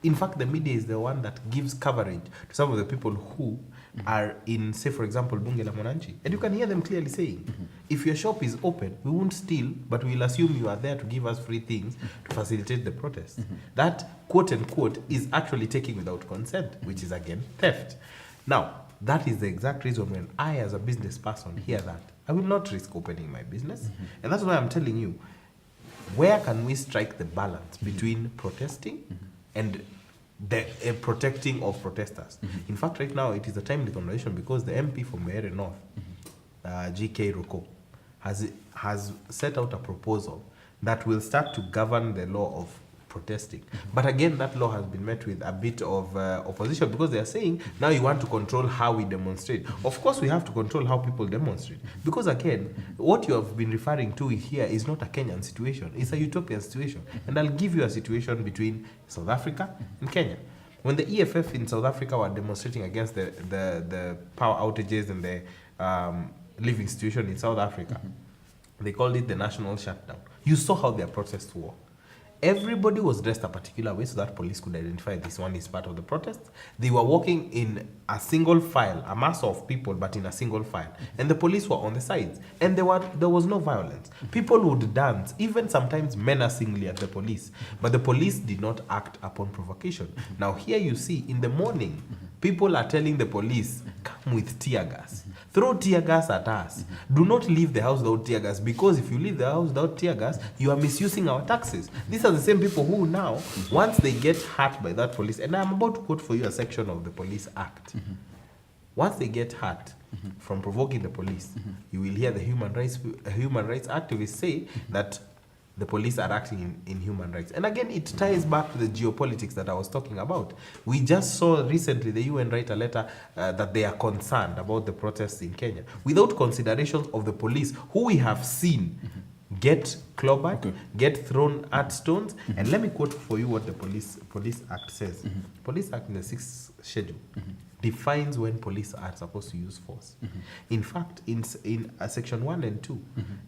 In fact, the media is the one that gives coverage to some of the people who are in, say, for example, Bunge la Mwananchi. And you can hear them clearly saying, if your shop is open, we won't steal, but we'll assume you are there to give us free things to facilitate the protest. That, quote unquote, is actually taking without consent, which is, again, theft. Now, that is the exact reason when I, as a business person, hear that, I will not risk opening my business. And that's why I'm telling you, where can we strike the balance between protesting and the protecting of protesters? In fact, right now, it is a timely conversation because the MP from Mbeere North, G.K. Roko, has set out a proposal that will start to govern the law of protesting. But again, that law has been met with a bit of opposition because they are saying, now you want to control how we demonstrate. Of course, we have to control how people demonstrate. Because again, what you have been referring to here is not a Kenyan situation. It's a utopian situation. And I'll give you a situation between South Africa and Kenya. When the EFF in South Africa were demonstrating against the power outages and the living situation in South Africa, they called it the national shutdown. You saw how their protests were. Everybody was dressed a particular way so that police could identify this one is part of the protest. They were walking in a single file, a mass of people, but in a single file. And the police were on the sides. And there was no violence. People would dance, even sometimes menacingly at the police. But the police did not act upon provocation. Now here you see, in the morning, people are telling the police, come with tear gas. Throw tear gas at us. Do not leave the house without tear gas, because if you leave the house without tear gas, you are misusing our taxes. These are the same people who now, once they get hurt by that police, and I'm about to quote for you a section of the Police Act. Once they get hurt from provoking the police, you will hear the human rights activists say that the police are acting in human rights. And again, it ties back to the geopolitics that I was talking about. We just saw recently the UN write a letter that they are concerned about the protests in Kenya, without consideration of the police, who we have seen get clobbered, get thrown at stones. And let me quote for you what the Police Act says. Police Act in the 6th schedule defines when police are supposed to use force. In fact, in section 1 and 2,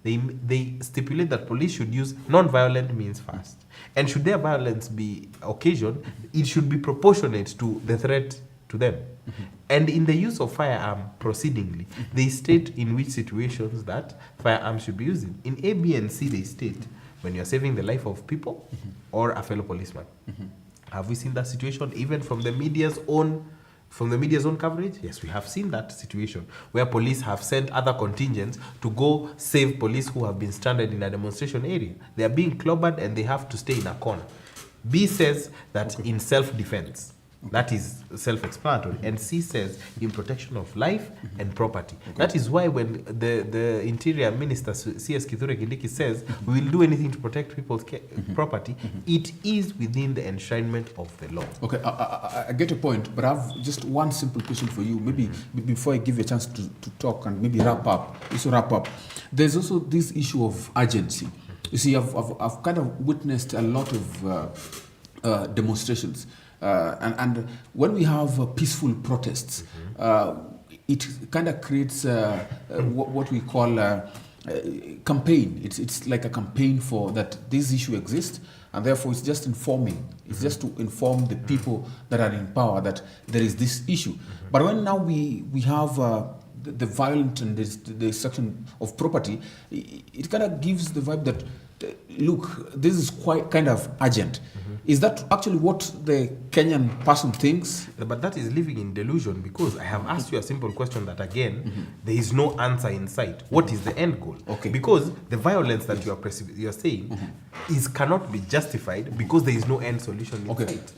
they stipulate that police should use non-violent means first. And should their violence be occasioned, it should be proportionate to the threat to them. And in the use of firearm proceedingly, they state in which situations that firearms should be used. In A, B, and C, they state when you're saving the life of people or a fellow policeman. Have we seen that situation even from the media's own coverage? Yes, we have seen that situation where police have sent other contingents to go save police who have been stranded in a demonstration area. They are being clobbered and they have to stay in a corner. B says that in self-defense. That is self-explanatory. And C says in protection of life and property. That is why when the Interior Minister, C.S. Kithure Kindiki, says we will do anything to protect people's property, it is within the enshrinement of the law. Okay, I get your point, but I have just one simple question for you. Maybe before I give you a chance to talk and maybe wrap up. There's also this issue of urgency. You see, I've kind of witnessed a lot of demonstrations. And when we have peaceful protests, it kind of creates what we call a campaign. It's like a campaign for that this issue exists, and therefore it's just informing. It's just to inform the people that are in power that there is this issue. But when now we have the violent and the destruction of property, it kind of gives the vibe that, look, this is quite kind of urgent. Is that actually what the Kenyan person thinks? But that is living in delusion, because I have asked you a simple question that, again, there is no answer in sight. What is the end goal? Okay. Because the violence that you are saying cannot be justified because there is no end solution in sight.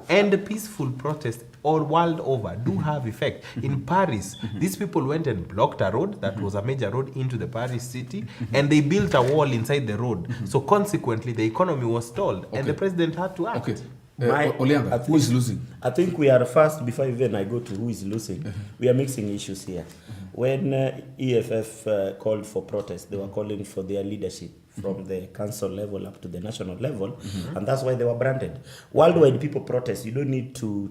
And the peaceful protest all world over do have effect. In Paris, these people went and blocked a road that was a major road into the Paris city, and they built a wall inside the road. So consequently, the economy was stalled, and the president had to act. Olianga, who is losing? I think we are first, before even I go to who is losing, we are mixing issues here. When EFF called for protest, they were calling for their leadership from the council level up to the national level, and that's why they were branded. Worldwide, people protest. You don't need to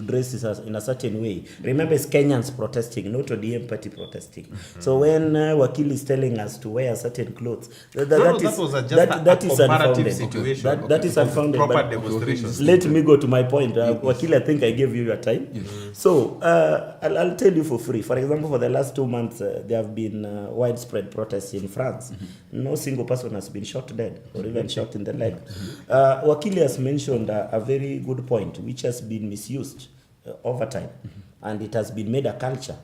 dress this in a certain way. Remember, it's Kenyans protesting, not ODM party protesting. So when Wakili is telling us to wear certain clothes, that is unfounded. Situation. That is unfounded. Proper demonstrations. Let me go to my point. Wakili, I think I gave you your time. So I'll tell you for free. For example, for the last 2 months, there have been widespread protests in France. No single person has been shot dead or even shot in the leg. Wakili has mentioned a very good point, which has been misused over time, and it has been made a culture.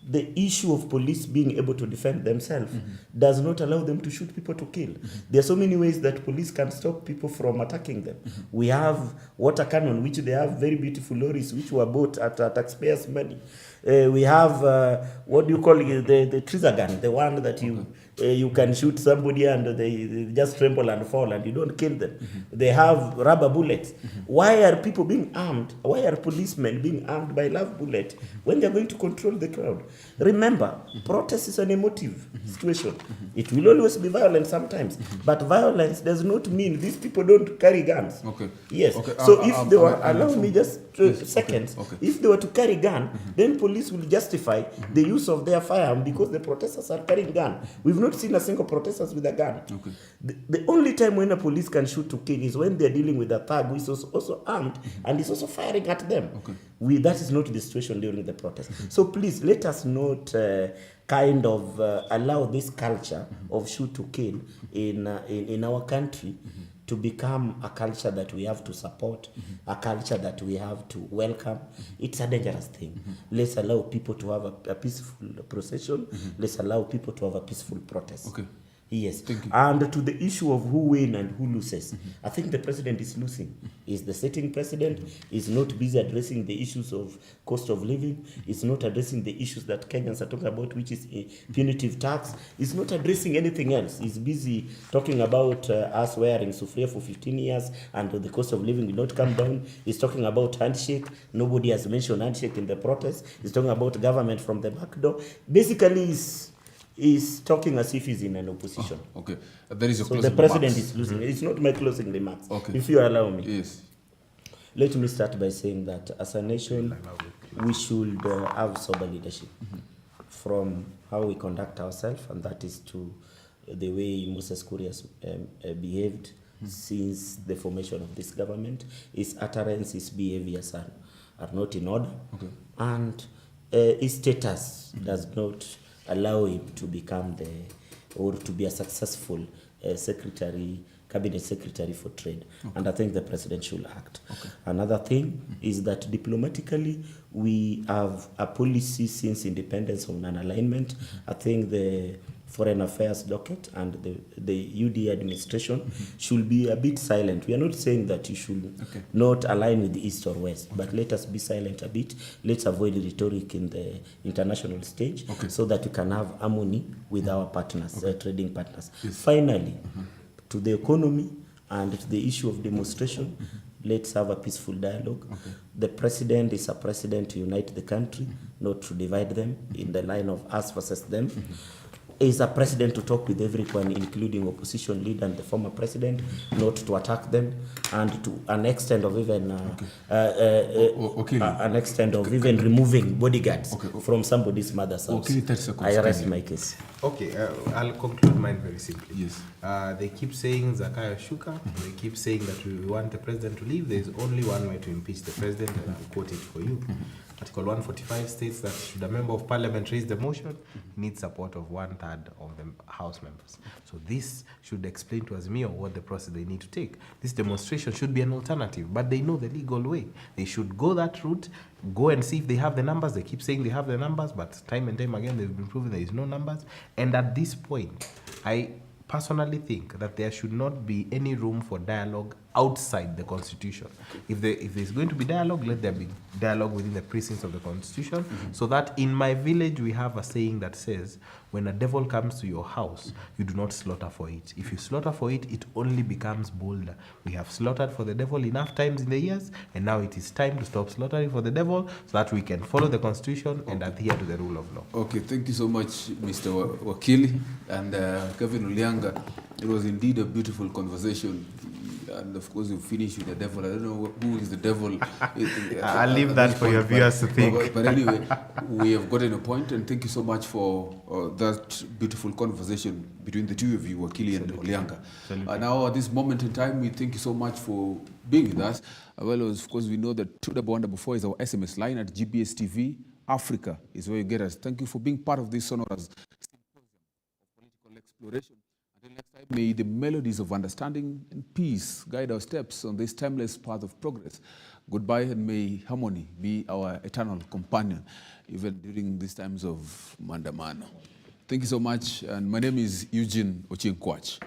The issue of police being able to defend themselves does not allow them to shoot people to kill. There are so many ways that police can stop people from attacking them. We have water cannon, which they have very beautiful lorries, which were bought at taxpayers' money. We have, what do you call it, the trigger gun, the one that you can shoot somebody and they just tremble and fall and you don't kill them. They have rubber bullets. Why are people being armed? Why are policemen being armed by love bullet when they're going to control the crowd? Remember, protest is an emotive situation. It will always be violent sometimes, but violence does not mean these people don't carry guns. Yes. So if they were, allow me just seconds, if they were to carry gun, then police will justify the use of their firearm because the protesters are carrying gun. We've not seen a single protester with a gun. The only time when a police can shoot to kill is when they're dealing with a thug who is also armed and is also firing at them. That is not the situation during the protest. So please, let us not kind of allow this culture of shoot to kill in our country to become a culture that we have to support, a culture that we have to welcome. It's a dangerous thing. Let's allow people to have a peaceful procession. Let's allow people to have a peaceful protest. Yes. And to the issue of who wins and who loses, I think the president is losing. Is the sitting president is not busy addressing the issues of cost of living. Is not addressing the issues that Kenyans are talking about, which is punitive tax. Is not addressing anything else. Is busy talking about us wearing sufria for 15 years and the cost of living will not come down. Is talking about handshake. Nobody has mentioned handshake in the protest. Is talking about government from the back door. Basically, is talking as if he's in an opposition. There is a so the president is losing. It's not my closing remarks. If you allow me. Yes. Let me start by saying that as a nation, we should have sober leadership from how we conduct ourselves, and that is to the way Moses Kuria has behaved since the formation of this government. His utterance, his behaviors are not in order, and his status does not allow him to become or to be a successful cabinet secretary for trade. And I think the president should act. Another thing is that diplomatically, we have a policy since independence of non-alignment. I think the Foreign Affairs docket and the UD administration should be a bit silent. We are not saying that you should not align with the East or West, but let us be silent a bit. Let's avoid rhetoric in the international stage so that we can have harmony with our partners, trading partners. Finally, to the economy and to the issue of demonstration, let's have a peaceful dialogue. The president is a president to unite the country, not to divide them in the line of us versus them. Is a president to talk with everyone, including opposition leader and the former president, not to attack them, and to an extent of even even removing bodyguards from somebody's mother's house. I rest my case. Okay, I'll conclude mine very simply. Yes. They keep saying Zakayo Shuka. They keep saying that we want the president to leave. There is only one way to impeach the president, and I'll quote it for you. Article 145 states that should a member of parliament raise the motion, he needs support of 1/3 of the House members. So this should explain to Azimio what the process they need to take. This demonstration should be an alternative, but they know the legal way. They should go that route, go and see if they have the numbers. They keep saying they have the numbers, but time and time again they've been proven there is no numbers. And at this point, I personally think that there should not be any room for dialogue outside the Constitution. If there's going to be dialogue, let there be dialogue within the precincts of the Constitution, so that in my village we have a saying that says, when a devil comes to your house, you do not slaughter for it. If you slaughter for it, it only becomes bolder. We have slaughtered for the devil enough times in the years, and now it is time to stop slaughtering for the devil so that we can follow the Constitution and adhere to the rule of law. Okay, thank you so much, Mr. Wakili and Kevin Ulianga. It was indeed a beautiful conversation. And of course, you finish with the devil. I don't know who is the devil. I'll leave that for your viewers to think. But anyway, we have gotten a point, and thank you so much for that beautiful conversation between the two of you, Wakili and Ulianga. Now, at this moment in time, we thank you so much for being with us. Well, of course, we know that 244 is our SMS line at GBS TV. Africa is where you get us. Thank you for being part of this sonorous symposium of political exploration. Until next time, may the melodies of understanding and peace guide our steps on this timeless path of progress. Goodbye, and may harmony be our eternal companion, even during these times of Mandamano. Thank you so much, and my name is Eugene Ochieng Kwach.